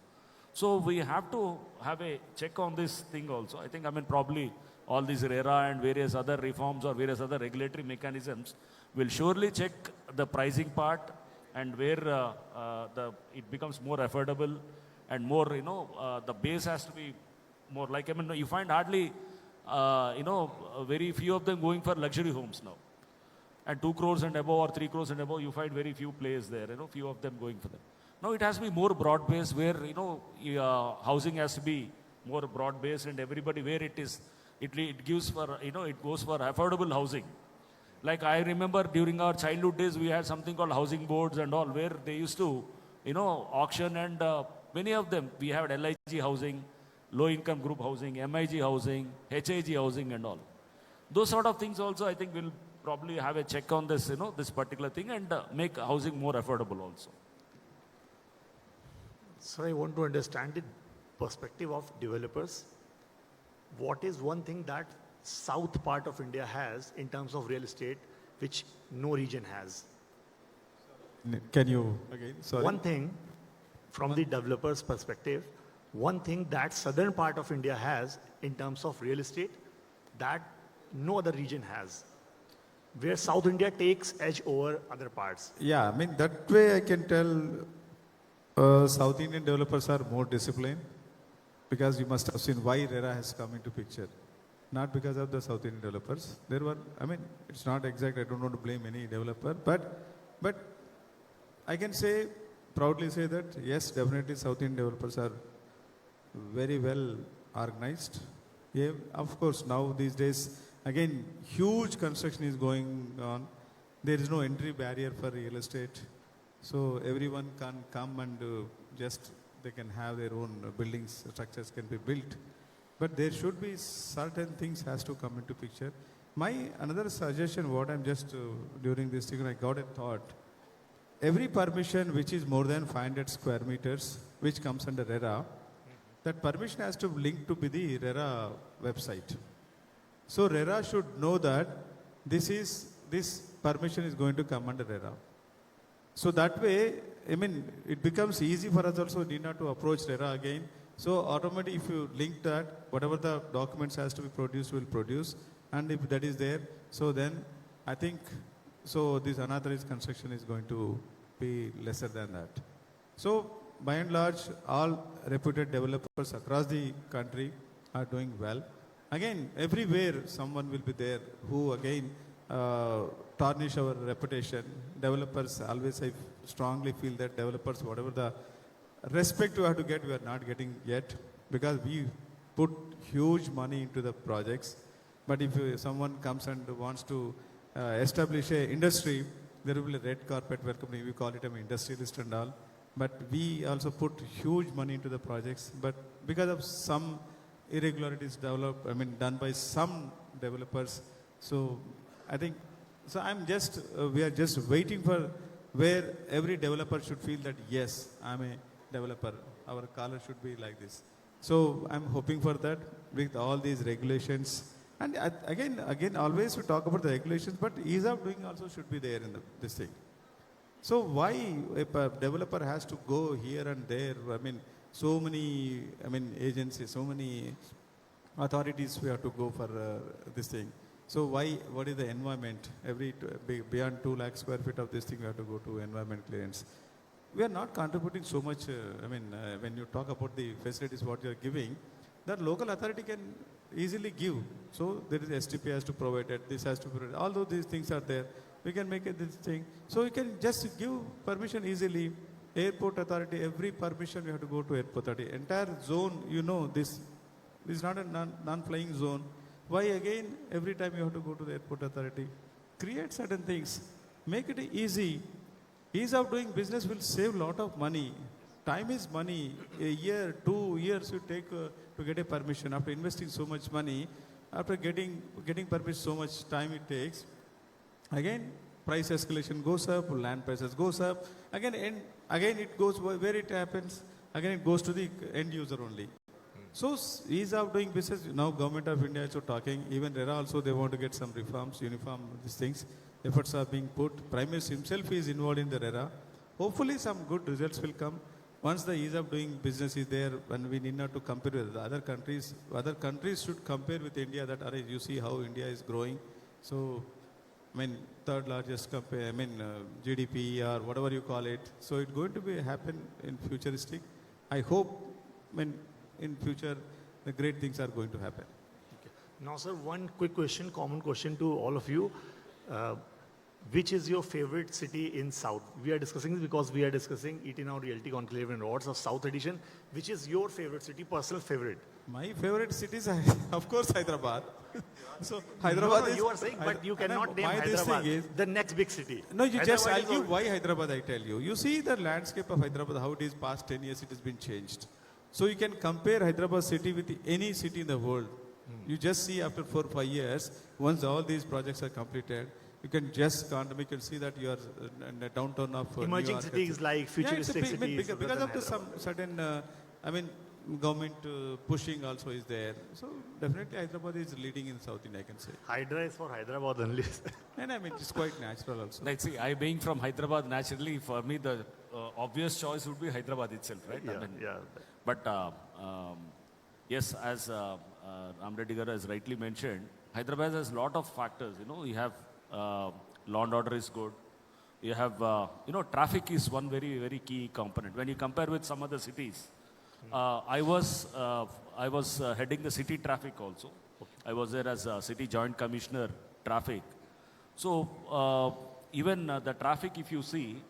So we have to have a check on this thing also. I think, probably all these RERA and various other reforms or various other regulatory mechanisms will surely check the pricing part and where it becomes more affordable and more, the base has to be more like, you find hardly, very few of them going for luxury homes now. And 2 crores and above or 3 crores and above, you find very few players there, few of them going for them. Now it has to be more broad-based where, housing has to be more broad-based and everybody where it is, it gives for, it goes for affordable housing. Like I remember during our childhood days, we had something called housing boards and all where they used to, auction and many of them, we had LIG housing, low income group housing, MIG housing, HIG housing and all. Those sort of things also I think will probably have a check on this, this particular thing and make housing more affordable also. So I want to understand the perspective of developers. What is one thing that south part of India has in terms of real estate, which no region has? Can you again? Sorry. One thing from the developer's perspective, one thing that southern part of India has in terms of real estate that no other region has, where South India takes edge over other parts. Yeah, that way I can tell South Indian developers are more disciplined because you must have seen why RERA has come into picture. Not because of the South Indian developers. There were, it's not exact, I don't want to blame any developer, but I can say, proudly say that yes, definitely South Indian developers are very well organized. Yeah, of course, now these days, again, huge construction is going on. There is no entry barrier for real estate. So everyone can come and just, they can have their own buildings, structures can be built. But there should be certain things has to come into picture. My another suggestion, what I'm just, during this thing, I got a thought. Every permission which is more than 500 square meters, which comes under RERA, that permission has to link to be the RERA website. So RERA should know that this permission is going to come under RERA. So that way, it becomes easy for us also need not to approach RERA again. So automatically if you link that, whatever the documents has to be produced will produce. And if that is there, so then I think, so this unauthorized construction is going to be lesser than that. So by and large, all reputed developers across the country are doing well. Again, everywhere someone will be there who again tarnish our reputation. Developers always, I strongly feel that developers, whatever the respect we have to get, we are not getting yet because we put huge money into the projects. But if someone comes and wants to establish a industry, there will be a red carpet welcome. We call it an industrialist and all. But we also put huge money into the projects. But because of some irregularities done by some developers. So I think, so we are just waiting for where every developer should feel that, yes, I'm a developer. Our color should be like this. So I'm hoping for that with all these regulations. And again, always we talk about the regulations, but ease of doing also should be there in this thing. So why a developer has to go here and there? So many, agencies, so many authorities we have to go for this thing. So what is the environment? Beyond 2 lakh square feet of this thing, we have to go to environment clearance. We are not contributing so much, when you talk about the facilities what you are giving, that local authority can easily give. So there is STP has to provide it, this has to provide it. Although these things are there, we can make it this thing. So we can just give permission easily. Airport authority, every permission we have to go to airport authority. Entire zone, this is not a non-flying zone. Why again, every time you have to go to the airport authority? Create certain things. Make it easy. Ease of doing business will save a lot of money. time is money. A year, 2 years you take to get a permission. After investing so much money, after getting permission, so much time it takes. Again, price escalation goes up, land prices goes up. Again it goes where it happens. Again, it goes to the end user only. So ease of doing business. Now, Government of India is also talking. Even RERA also they want to get some reforms, uniform these things. Efforts are being put. Prime Minister himself is involved in the RERA. Hopefully, some good results will come. Once the ease of doing business is there, and we need not to compare with the other countries. Other countries should compare with India. That you see how India is growing. So, I mean, third largest GDP or whatever you call it. So it's going to be happen in futuristic. I hope, in future, the great things are going to happen. Okay. Now, sir, one quick question, common question to all of you. Which is your favorite city in South? We are discussing this because we are discussing it in our Realty Conclave and Awards of South Edition. Which is your favorite city, personal favorite? My favorite city is, of course, Hyderabad. So Hyderabad no, is. you are saying, but you cannot name my this Hyderabad, thing is, the next big city. no, you Hyderabad just, I'll is give all- why Hyderabad, I tell you. You see the landscape of Hyderabad, how it is past 10 years, it has been changed. So you can compare Hyderabad city with any city in the world. You just see after 4 or 5 years, once all these projects are completed, you can just you can see that you are in the downtown of New Emerging York, cities etc. like futuristic yeah, cities. because other of than the some Hyderabad. certain, government pushing also is there. So definitely Hyderabad is leading in South India, I can say. Hydra is for Hyderabad only. And it's quite natural also. Like, see, I being from Hyderabad, naturally, for me, the obvious choice would be Hyderabad itself, right? yeah. But yes, as Amreddy has rightly mentioned, Hyderabad has a lot of factors. You have law and order is good. You have, traffic is one very, very key component. When you compare with some other cities, I was heading the city traffic also. I was there as a city joint commissioner traffic. So even the traffic, if you see,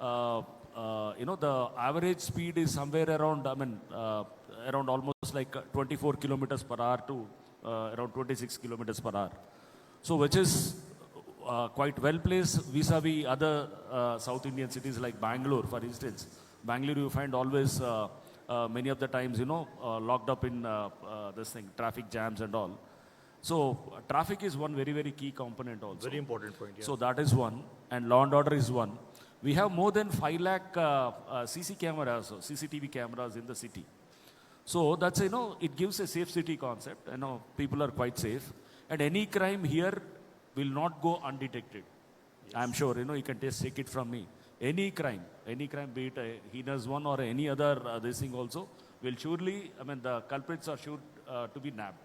the average speed is somewhere around, around almost like 24 kilometers per hour to around 26 kilometers per hour. So which is quite well placed vis-a-vis other South Indian cities like Bangalore, for instance. Bangalore, you find always many of the times, locked up in traffic jams and all. So traffic is one very, very key component also. Very important point. Yeah. So that is one, and law and order is one. We have more than 5 lakh CCTV cameras in the city. So that's, it gives a safe city concept. People are quite safe. And any crime here will not go undetected. Yes. I'm sure, you can just take it from me. Any crime, be it a heinous one or any other this thing also, will surely, the culprits are sure to be nabbed.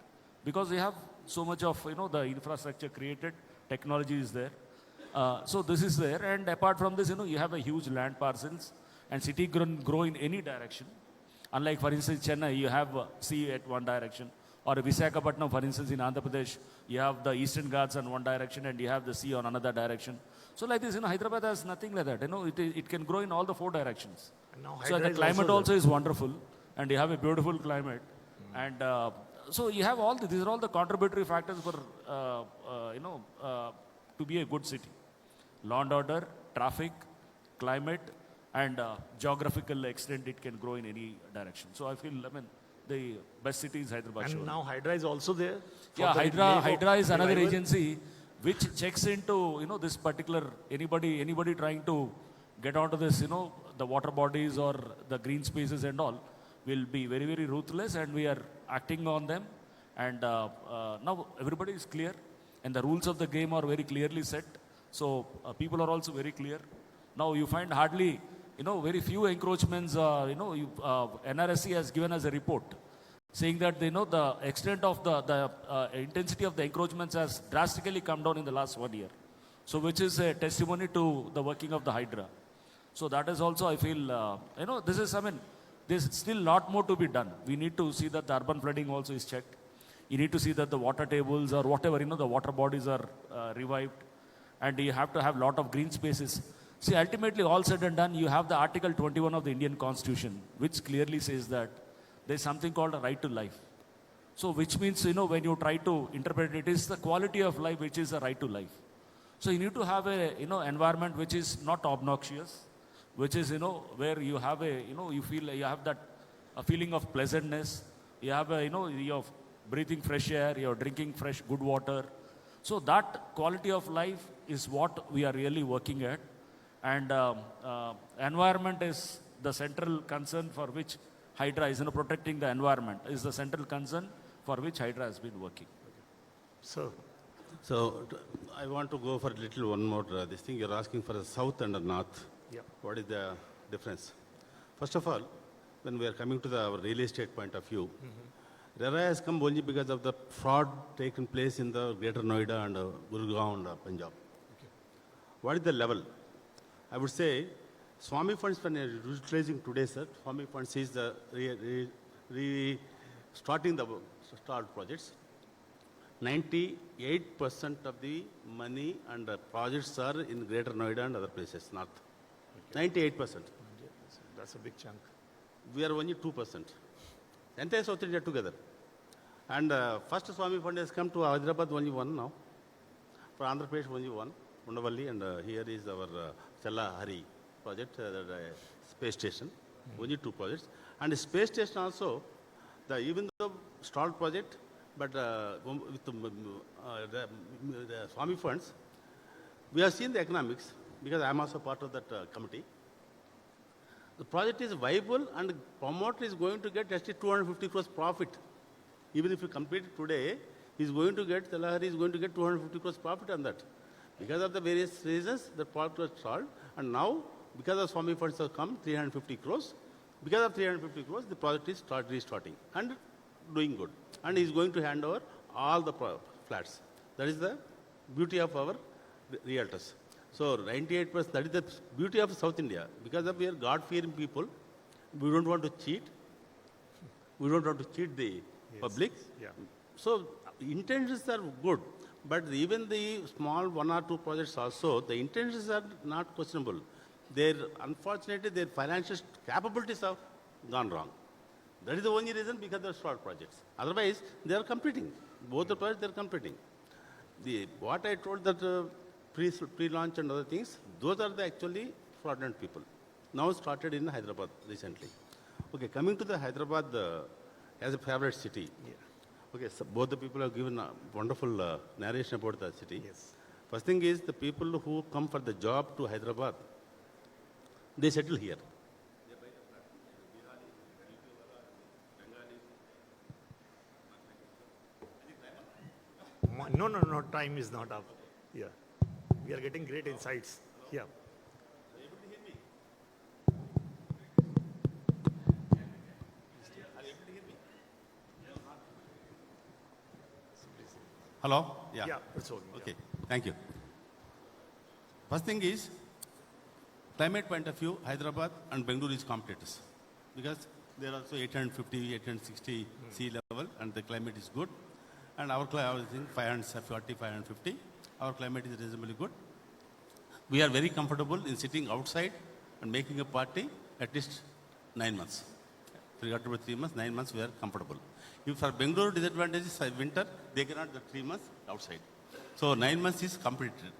Because we have so much of, the infrastructure created, technology is there. So this is there. And apart from this, you have a huge land parcels and city grow in any direction. Unlike, for instance, Chennai, you have sea at one direction. Or Visakhapatnam, for instance, in Andhra Pradesh, you have the Eastern Ghats on one direction and you have the sea on another direction. So like this, Hyderabad has nothing like that. It can grow in all the 4 directions. So the climate also is wonderful. And you have a beautiful climate. And so you have all these are all the contributory factors for, to be a good city. Law and order, traffic, climate, and geographical extent, it can grow in any direction. So I feel, the best city is Hyderabad. And sure. now Hydra is also there. Yeah, Hydra is another revival. agency which checks into, this particular, anybody trying to get onto this, the water bodies or the green spaces and all will be very, very ruthless, and we are acting on them. And now everybody is clear and the rules of the game are very clearly set. So people are also very clear. Now you find hardly, very few encroachments, NRSC has given us a report saying that, the extent of the intensity of the encroachments has drastically come down in the last 1 year. So which is a testimony to the working of the HYDRA. So that is also, I feel, there's still a lot more to be done. We need to see that the urban flooding also is checked. You need to see that the water tables or whatever, the water bodies are revived. And you have to have a lot of green spaces. See, ultimately, all said and done, you have the Article 21 of the Indian Constitution, which clearly says that there's something called a right to life. So, which means, when you try to interpret it, is the quality of life, which is a right to life. So, you need to have a, environment which is not obnoxious, which is, where you have you feel, you have that a feeling of pleasantness. You have you're breathing fresh air, you're drinking fresh, good water. So that quality of life is what we are really working at. And environment is the central concern for which HYDRA is, protecting the environment is the central concern for which HYDRA has been working. So, I want to go for a little one more this thing. You're asking for the south and the north. yeah. What is the difference? First of all, when we are coming to our real estate point of view, RERA has come only because of the fraud taken place in the Greater Noida and Gurgaon and Punjab. What is the level? I would say Swami funds, when utilizing today, sir, Swami funds is the starting the start projects. 98% of the money and the projects are in Greater Noida and other places, north. 98%. That's a big chunk. We are only 2%. Entire South India together. And first Swami Fund has come to Hyderabad, only one now. For Andhra Pradesh, only one, Undavalli, and here is our Challa Hari project, space station. Only 2 projects. And the space station also, even though stalled project, but with the Swami funds, we have seen the economics, because I am also part of that committee. The project is viable and promoter is going to get actually 250 crores profit. Even if you complete it today, he is going to get, Talahari is going to get 250 crores profit on that. Because of the various reasons, the project was stalled, and now, because of Swami funds have come, 350 crores. Because of 350 crores, the project is restarting and doing good. And he is going to hand over all the flats. That is the beauty of our realtors. So 98%, that is the beauty of South India. Because of we are God-fearing people, we don't want to cheat. We don't want to cheat the public. Yeah. So intentions are good, but even the small 1 or 2 projects also, the intentions are not questionable. Unfortunately, their financial capabilities have gone wrong. That is the only reason, because they are short projects. Otherwise, they are competing. Both the projects, they are competing. What I told that pre-launch and other things, those are the actually fraudulent people. Now started in Hyderabad recently. Okay, coming to the Hyderabad as a favorite city. Yeah. Okay, so both the people have given a wonderful narration about the city. Yes. First thing is, the people who come for the job to Hyderabad, they settle here. No, time is not up. Yeah. We are getting great insights. Yeah. Hello? Yeah, it's okay. Okay, thank you. First thing is, climate point of view, Hyderabad and Bengaluru is competitors. Because they are also 850, 860 sea level, and the climate is good. And our climate is 540, 550. Our climate is reasonably good. We are very comfortable in sitting outside and making a party at least 9 months. Regardless of 3 months, 9 months we are comfortable. If for Bengaluru disadvantage is winter, they cannot the 3 months outside. So 9 months is completed,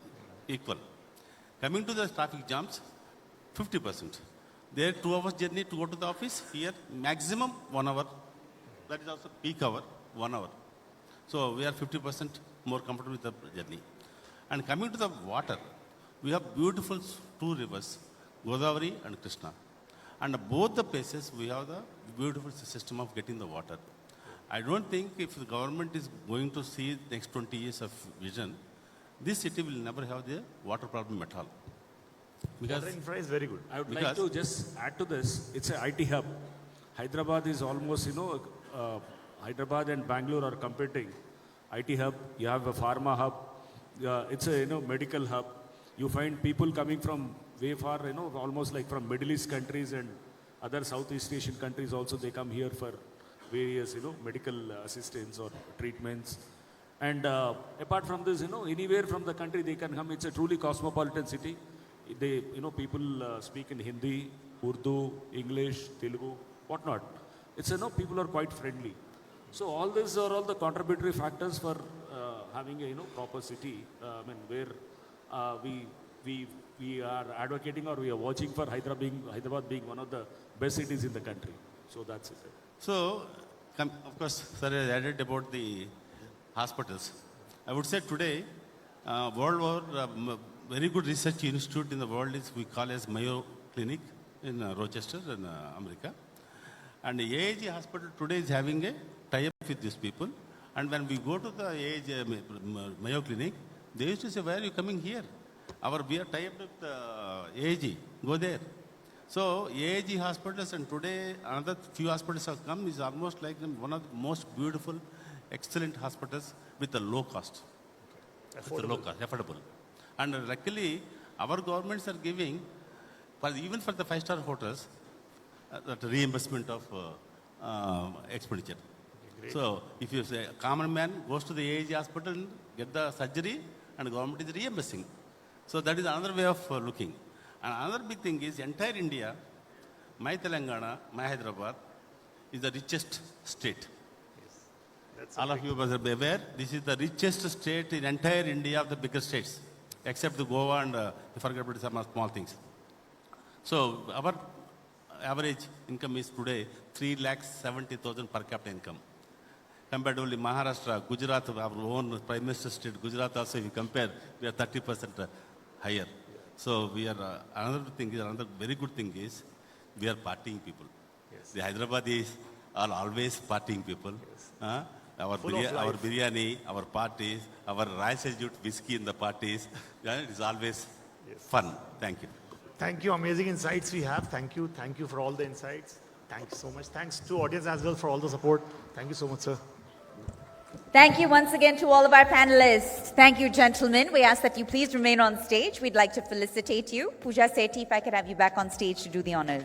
equal. Coming to the traffic jams, 50%. There 2 hours journey to go to the office. Here maximum 1 hour. That is also peak hour, 1 hour. So we are 50% more comfortable with the journey. And coming to the water, we have beautiful 2 rivers, Godavari and Krishna. And both the places we have the beautiful system of getting the water. I don't think if the government is going to see next 20 years of vision, this city will never have the water problem at all. Because Water infra is very good. I would like to just add to this. It's an IT hub. Hyderabad is almost, Hyderabad and Bangalore are competing. IT hub, you have a pharma hub, it's a medical hub. You find people coming from way far, almost like from Middle East countries and other Southeast Asian countries also, they come here for various, medical assistance or treatments. And apart from this, anywhere from the country they can come. It's a truly cosmopolitan city. They, people speak in Hindi, Urdu, English, Telugu, whatnot. It's, people are quite friendly. So all these are all the contributory factors for having a, proper city, where we we are advocating or we are watching for Hyderabad being one of the best cities in the country. So that's it. So, of course, sir has added about the hospitals. I would say today, world over, very good research institute in the world is we call as Mayo Clinic in Rochester in America. And the AAG hospital today is having a tie-up with these people. And when we go to the AAG, Mayo Clinic, they used to say, why are you coming here? We are tied up with AAG, go there. So AAG hospitals, and today another few hospitals have come, is almost like one of the most beautiful, excellent hospitals with a low cost. With a low cost, affordable. And luckily, our governments are giving, even for the five-star hotels, that reimbursement of expenditure. So if you say a common man goes to the AAG hospital, get the surgery, and the government is reimbursing. So that is another way of looking. And another big thing is entire India, my Telangana, my Hyderabad, is the richest state. All of you must be aware, this is the richest state in entire India of the bigger states, except the Goa and you forget about some small things. So our average income is today 3,70,000 per capita income. Compared to only Maharashtra, Gujarat, our own Prime Minister state, Gujarat also, if you compare, we are 30% higher. So we are, another very good thing is, we are partying people. Yes. The Hyderabadis are always partying people. Yes. Our biryani, our parties, our rice salute whiskey in the parties, it is always fun. Thank you. Thank you. Amazing insights we have. Thank you. Thank you for all the insights. Thank you so much. Thanks to audience as well for all the support. Thank you so much, sir. Thank you once again to all of our panelists. Thank you, gentlemen. We ask that you please remain on stage. We'd like to felicitate you. Pooja Sethi, if I could have you back on stage to do the honors.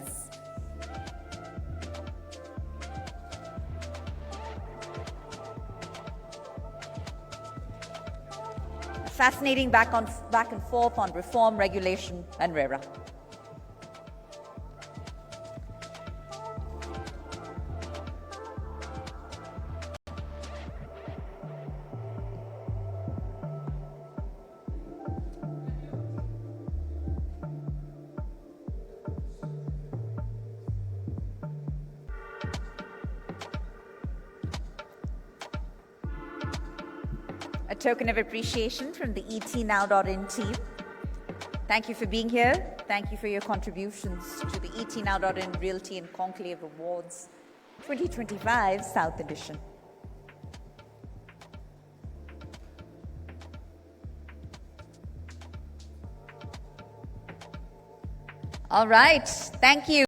Fascinating back and forth on reform, regulation, and RERA. A token of appreciation from the ETNow.in team. Thank you for being here. Thank you for your contributions to the ETNow.in Realty and Conclave Awards 2025 South Edition. All right. Thank you.